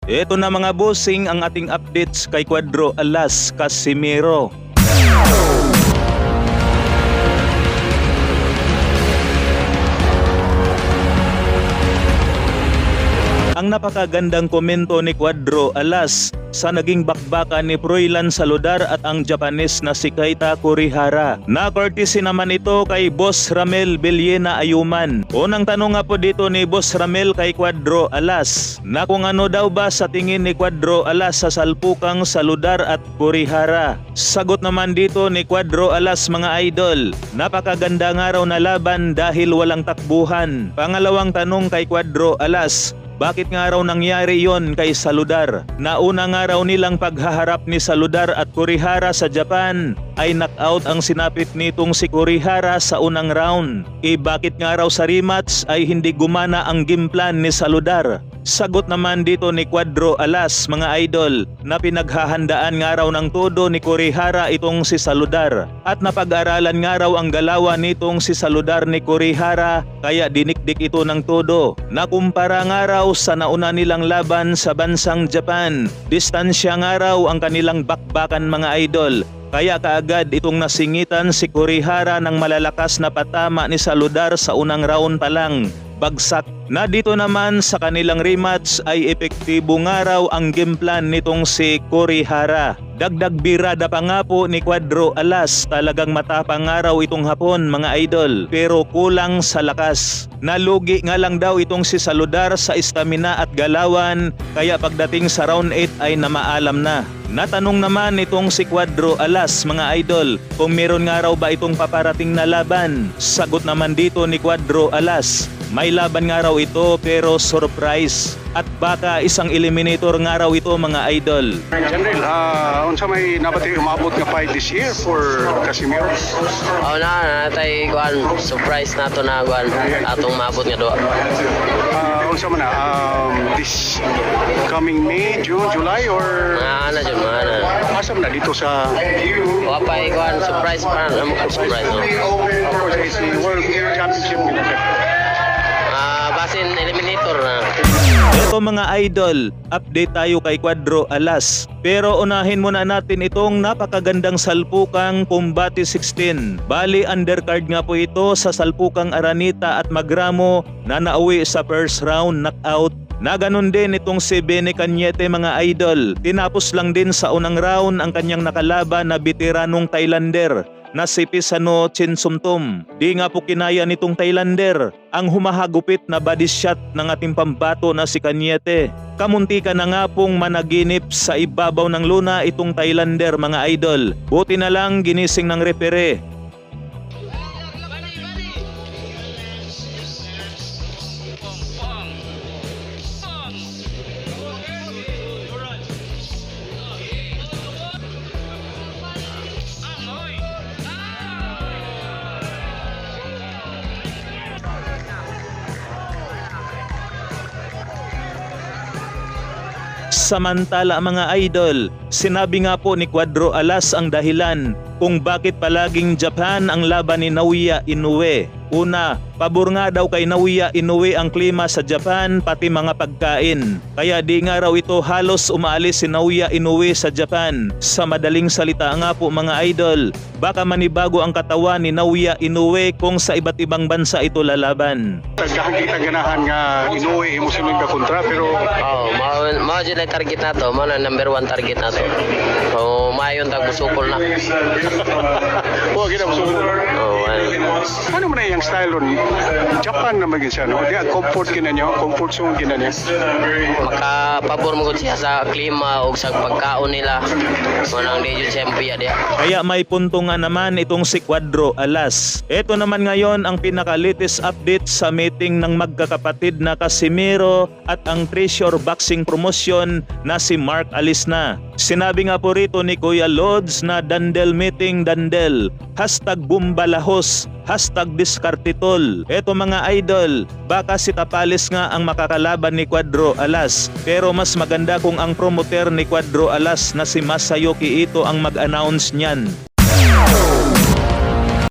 Ito na mga bossing ang ating updates kay Cuadro Alas Casimero. Ang napakagandang komento ni Cuadro Alas sa naging bakbakan ni Froilan Saludar at ang Japanese na si Keita Kurihara. Na-courtesy naman ito kay Boss Ramel Villena Ayuman. Unang tanong nga po dito ni Boss Ramel kay Cuadro Alas na kung ano daw ba sa tingin ni Cuadro Alas sa salpukang Saludar at Kurihara. Sagot naman dito ni Cuadro Alas, mga idol, napakaganda nga raw na laban dahil walang takbuhan. Pangalawang tanong kay Cuadro Alas, bakit nga raw nangyari yon kay Saludar? Nauna nga raw nilang paghaharap ni Saludar at Kurihara sa Japan ay knockout ang sinapit nitong si Kurihara sa unang round. Bakit nga raw sa rematch ay hindi gumana ang game plan ni Saludar? Sagot naman dito ni Cuadro Alas, mga idol, na pinaghahandaan nga raw ng todo ni Kurihara itong si Saludar at napag-aralan nga raw ang galawan nitong si Saludar ni Kurihara kaya dinikdik ito ng todo. Nakumpara nga raw sa nauna nilang laban sa bansang Japan. Distansya nga raw ang kanilang bakbakan, mga idol. Kaya kaagad itong nasingitan si Kurihara ng malalakas na patama ni Saludar sa unang round pa lang. Bagsak na dito naman sa kanilang rematch ay epektibo nga raw ang game plan nitong si Kurihara. Dagdag birada pa nga po ni Cuadro Alas, talagang matapang nga raw itong Hapon, mga idol, pero kulang sa lakas. Nalugi nga lang daw itong si Saludar sa stamina at galawan, kaya pagdating sa round 8 ay namaalam na. Natanong naman itong si Cuadro Alas, mga idol, kung meron nga raw ba itong paparating na laban. Sagot naman dito ni Cuadro Alas, may laban nga raw ito pero surprise at baka isang eliminator nga raw ito, mga idol. General, unsa may nabati umabot nga fight this year for Casimero? Natay kuan surprise nato na kuan atong maabot nga duwa. Unsa man na this coming May, June, July or Ana jud man. asa man na dito sa Wa pa kuan surprise pa amo kan surprise no. of course it's the World Championship nila. Basin eliminator na. Ito, mga idol, update tayo kay Cuadro Alas. Pero unahin muna natin itong napakagandang salpukang Combate 16. Bali undercard nga po ito sa salpukang Aranita at Magramo na nauwi sa first round knockout. Na ganun din itong si Bene Cañete, mga idol. Tinapos lang din sa unang round ang kanyang nakalaban na veteranong Thailander na si Pisano Chinsumtum. Di nga po kinaya nitong Thailander ang humahagupit na body shot ng ating pambato na si Cañete. Kamuntika na nga pong managinip sa ibabaw ng luna itong Thailander, mga idol. Buti na lang ginising ng repere. Samantala, mga idol, sinabi nga po ni Cuadro Alas ang dahilan kung bakit palaging Japan ang laban ni Naoya Inoue. Una, pabor nga daw kay Naoya Inoue ang klima sa Japan pati mga pagkain. Kaya di nga raw ito halos umaalis si Naoya Inoue sa Japan. Sa madaling salita nga po, mga idol, baka manibago ang katawan ni Naoya Inoue kung sa iba't ibang bansa ito lalaban. Kita ganahan nga Inoue imo sunod ka kontra pero Mao jud ang target nato, mao na number 1 target nato. So mayon tag musukol na. wa gid mo sunod. Ano man na yung style ron? Japan na maging siya, no? Di comfort kinanyo, comfort zone kinanyo. Makapabor mo gud siya sa klima o sa pagkaon nila. Manang di jud champion dia. Kaya may punto nga naman itong si Cuadro Alas. Ito naman ngayon ang pinaka-latest update sa meeting ng magkakapatid na Casimero at ang Treasure Boxing Promotion na si Mark Alisna. Sinabi nga po rito ni Kuya Lods na Dandel meeting Dandel. #Bumbalahos, #Diskartitol. Eto, mga idol, baka si Tapales nga ang makakalaban ni Cuadro Alas. Pero mas maganda kung ang promoter ni Cuadro Alas na si Masayuki Ito ang mag-announce niyan.